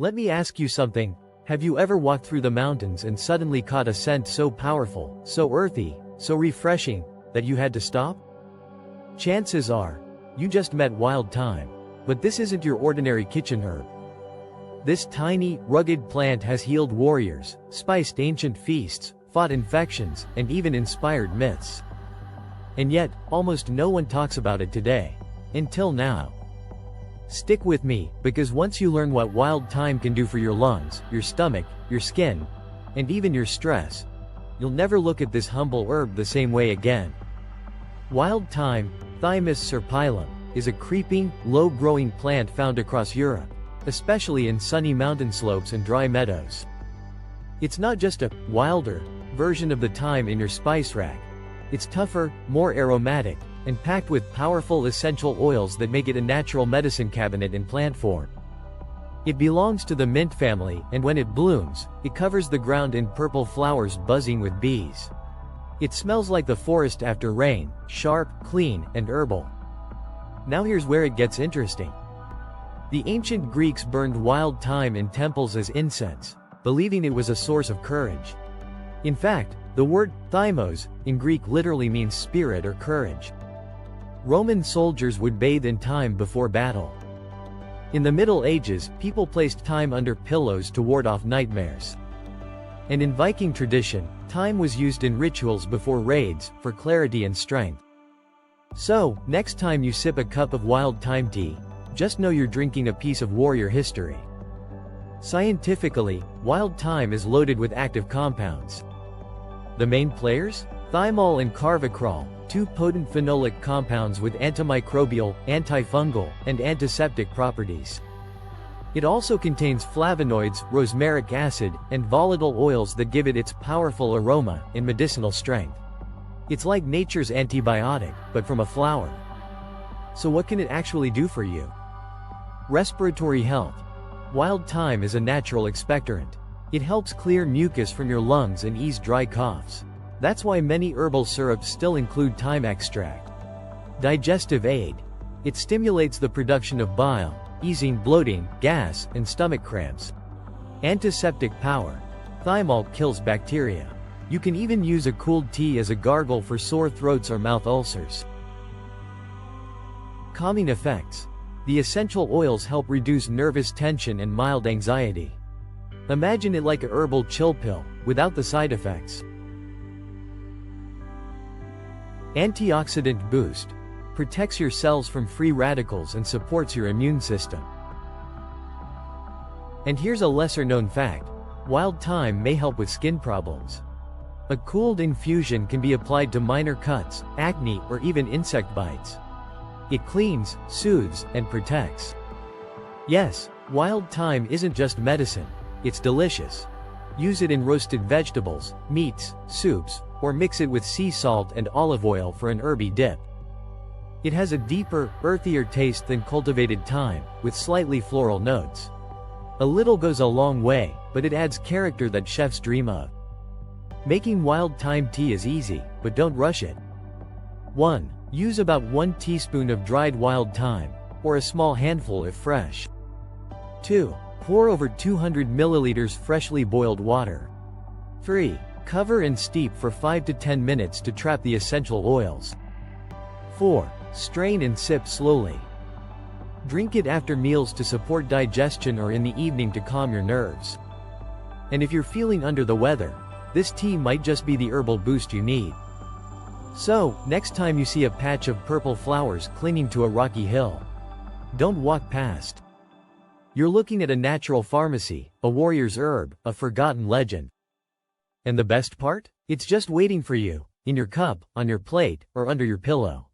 Let me ask you something. Have you ever walked through the mountains and suddenly caught a scent so powerful, so earthy, so refreshing, that you had to stop? Chances are, you just met wild thyme. But this isn't your ordinary kitchen herb. This tiny, rugged plant has healed warriors, spiced ancient feasts, fought infections, and even inspired myths. And yet, almost no one talks about it today. Until now. Stick with me, because once you learn what wild thyme can do for your lungs, your stomach, your skin, and even your stress, you'll never look at this humble herb the same way again. Wild thyme, Thymus serpyllum, is a creeping, low-growing plant found across Europe, especially in sunny mountain slopes and dry meadows. It's not just a wilder version of the thyme in your spice rack. It's tougher, more aromatic, and packed with powerful essential oils that make it a natural medicine cabinet in plant form. It belongs to the mint family, and when it blooms, it covers the ground in purple flowers buzzing with bees. It smells like the forest after rain, sharp, clean, and herbal. Now here's where it gets interesting. The ancient Greeks burned wild thyme in temples as incense, believing it was a source of courage. In fact, the word thymos in Greek literally means spirit or courage. Roman soldiers would bathe in thyme before battle. In the Middle Ages, people placed thyme under pillows to ward off nightmares. And in Viking tradition, thyme was used in rituals before raids, for clarity and strength. So, next time you sip a cup of wild thyme tea, just know you're drinking a piece of warrior history. Scientifically, wild thyme is loaded with active compounds. The main players? Thymol and carvacrol, two potent phenolic compounds with antimicrobial, antifungal, and antiseptic properties. It also contains flavonoids, rosmaric acid, and volatile oils that give it its powerful aroma and medicinal strength. It's like nature's antibiotic, but from a flower. So what can it actually do for you? Respiratory health. Wild thyme is a natural expectorant. It helps clear mucus from your lungs and ease dry coughs. That's why many herbal syrups still include thyme extract. Digestive aid. It stimulates the production of bile, easing bloating, gas, and stomach cramps. Antiseptic power. Thymol kills bacteria. You can even use a cooled tea as a gargle for sore throats or mouth ulcers. Calming effects. The essential oils help reduce nervous tension and mild anxiety. Imagine it like a herbal chill pill, without the side effects. Antioxidant boost. Protects your cells from free radicals and supports your immune system. And here's a lesser-known fact. Wild thyme may help with skin problems. A cooled infusion can be applied to minor cuts, acne, or even insect bites. It cleans, soothes, and protects. Yes, wild thyme isn't just medicine, it's delicious. Use it in roasted vegetables, meats, soups, or mix it with sea salt and olive oil for an herby dip. It has a deeper, earthier taste than cultivated thyme, with slightly floral notes. A little goes a long way, but it adds character that chefs dream of. Making wild thyme tea is easy, but don't rush it. 1. Use about 1 teaspoon of dried wild thyme, or a small handful if fresh. 2. Pour over 200 milliliters freshly boiled water. 3. Cover and steep for 5 to 10 minutes to trap the essential oils. 4. Strain and sip slowly. Drink it after meals to support digestion or in the evening to calm your nerves. And if you're feeling under the weather, this tea might just be the herbal boost you need. So, next time you see a patch of purple flowers clinging to a rocky hill, don't walk past. You're looking at a natural pharmacy, a warrior's herb, a forgotten legend. And the best part? It's just waiting for you, in your cup, on your plate, or under your pillow.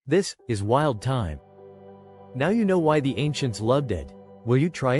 This is wild thyme. Now you know why the ancients loved it. Will you try it?